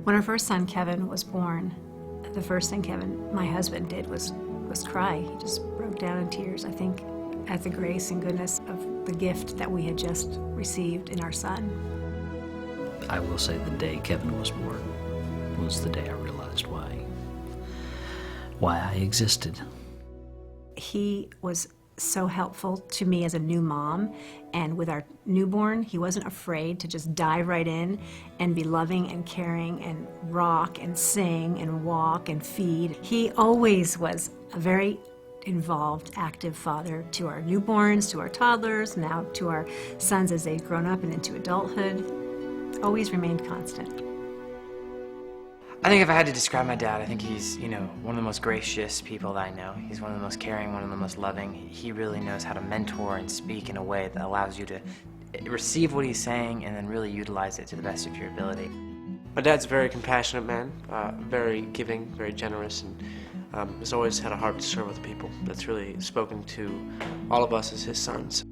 When our first son, Kevin, was born, the first thing Kevin, my husband, did was cry. He just broke down in tears, I think, at the grace and goodness of the gift that we had just received in our son. I will say the day Kevin was born was the day I realized why I existed. He was so helpful to me as a new mom, and with our newborn, he wasn't afraid to just dive right in and be loving and caring and rock and sing and walk and feed. He always was a very involved, active father to our newborns, to our toddlers, now to our sons as they've grown up and into adulthood. Always remained constant. I think if I had to describe my dad, I think he's, one of the most gracious people that I know. He's one of the most caring, one of the most loving. He really knows how to mentor and speak in a way that allows you to receive what he's saying and then really utilize it to the best of your ability. My dad's a very compassionate man, very giving, very generous, and has always had a heart to serve other people. That's really spoken to all of us as his sons.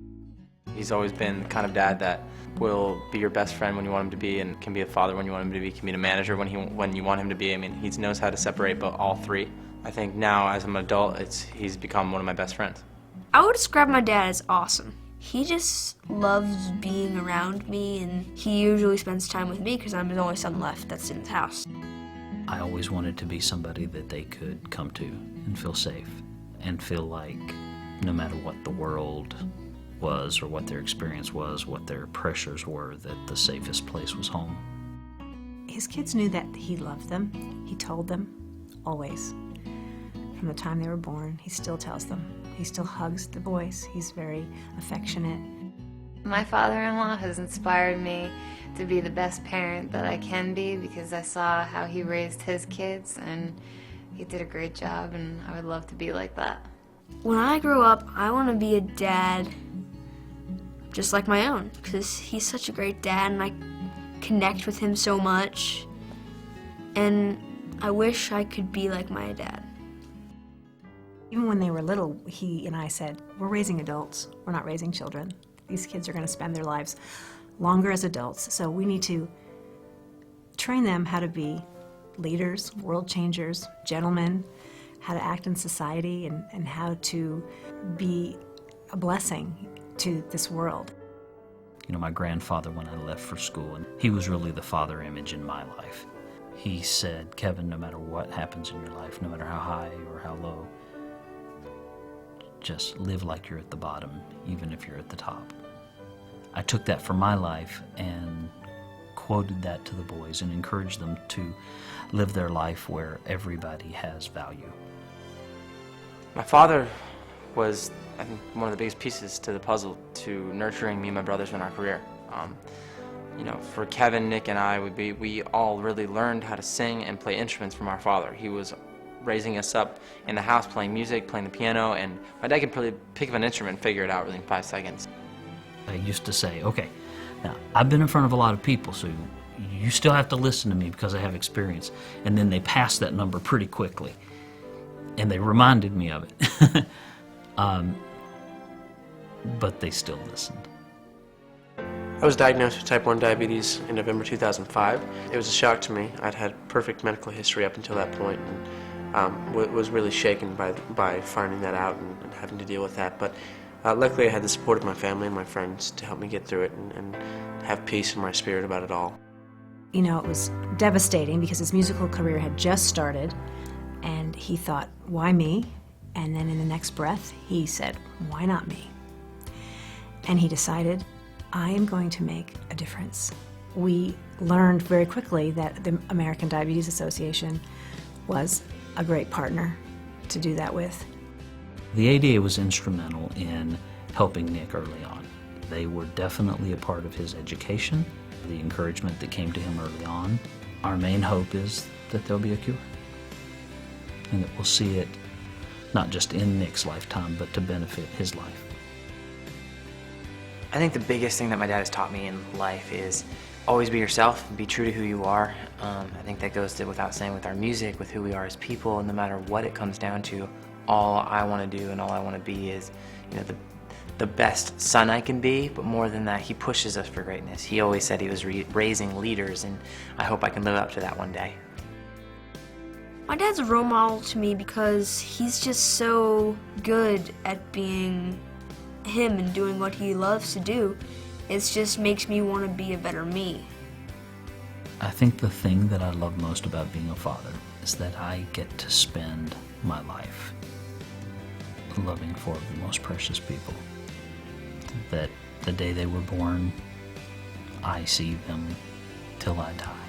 He's always been the kind of dad that will be your best friend when you want him to be, and can be a father when you want him to be, can be a manager when you want him to be. I mean, he knows how to separate but all three. I think now as an adult, he's become one of my best friends. I would describe my dad as awesome. He just loves being around me, and he usually spends time with me because I'm his only son left that's in his house. I always wanted to be somebody that they could come to and feel safe and feel like no matter what the world was or what their experience was, what their pressures were, that the safest place was home. His kids knew that he loved them. He told them, always. From the time they were born, he still tells them. He still hugs the boys. He's very affectionate. My father-in-law has inspired me to be the best parent that I can be because I saw how he raised his kids, and he did a great job, and I would love to be like that. When I grow up, I want to be a dad just like my own, because he's such a great dad and I connect with him so much, and I wish I could be like my dad. Even when they were little, he and I said, we're raising adults, we're not raising children. These kids are going to spend their lives longer as adults, so we need to train them how to be leaders, world changers, gentlemen, how to act in society, and how to be a blessing to this world. My grandfather, when I left for school, and he was really the father image in my life. He said, Kevin, no matter what happens in your life, no matter how high or how low, just live like you're at the bottom, even if you're at the top. I took that for my life and quoted that to the boys and encouraged them to live their life where everybody has value. My father was, I think, one of the biggest pieces to the puzzle to nurturing me and my brothers in our career. For Kevin, Nick, and I, we all really learned how to sing and play instruments from our father. He was raising us up in the house playing music, playing the piano, and my dad could probably pick up an instrument and figure it out really in 5 seconds. I used to say, okay, now I've been in front of a lot of people, so you still have to listen to me because I have experience. And then they passed that number pretty quickly, and they reminded me of it. But they still listened. I was diagnosed with type 1 diabetes in November 2005. It was a shock to me. I'd had perfect medical history up until that point, and was really shaken by finding that out and having to deal with that. But luckily I had the support of my family and my friends to help me get through it and have peace in my spirit about it all. It was devastating because his musical career had just started, and he thought, why me? And then in the next breath, he said, why not me? And he decided, I am going to make a difference. We learned very quickly that the American Diabetes Association was a great partner to do that with. The ADA was instrumental in helping Nick early on. They were definitely a part of his education, the encouragement that came to him early on. Our main hope is that there'll be a cure, and that we'll see it not just in Nick's lifetime, but to benefit his life. I think the biggest thing that my dad has taught me in life is always be yourself, be true to who you are. I think that goes to without saying with our music, with who we are as people, and no matter what it comes down to, all I want to do and all I want to be is, the the best son I can be, but more than that, he pushes us for greatness. He always said he was raising leaders, and I hope I can live up to that one day. My dad's a role model to me because he's just so good at being him and doing what he loves to do. It just makes me want to be a better me. I think the thing that I love most about being a father is that I get to spend my life loving four of the most precious people. That the day they were born, I see them till I die.